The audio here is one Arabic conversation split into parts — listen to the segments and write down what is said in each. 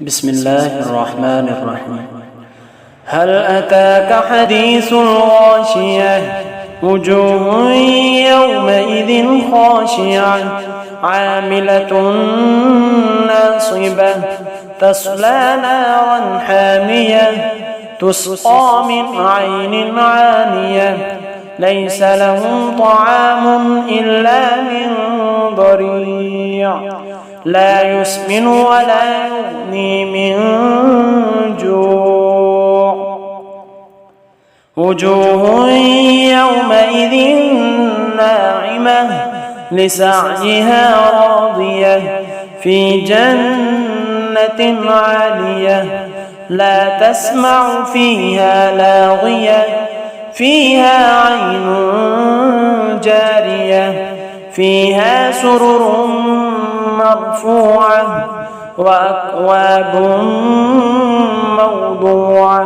بسم الله الرحمن الرحيم. هل أتاك حديث الغاشية؟ وجوه يومئذ خاشعة عاملة ناصبة تصلى نارا حامية تسقى من عين عانية ليس لهم طعام إلا من ضريع لا يسمن ولا يغني من جوع. وجوه يومئذ ناعمة لسعيها راضية في جنة عالية لا تسمع فيها لاغية فيها عين جارية فيها سرر مرفوعة وأكواب موضوعة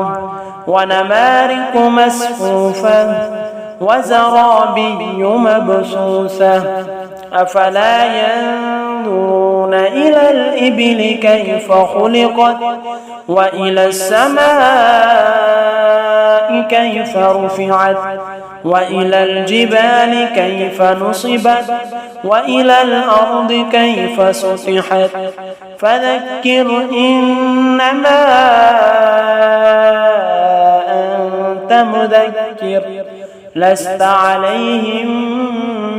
ونمارق مسفوفة وزرابي مبثوثة أفلا ينظرون إلى الإبل كيف خلقت وإلى السماء كيف رفعت وإلى الجبال كيف نصبت وإلى الأرض كيف سطحت فذكر إنما أنت مذكر لست عليهم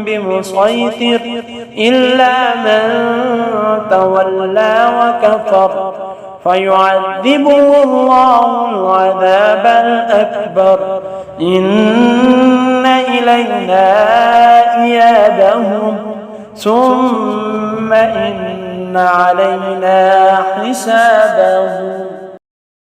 بمسيطر إلا من تولى وكفر فيعذبه الله العذاب الأكبر إن إلينا إيابهم ثم إن علينا حسابهم.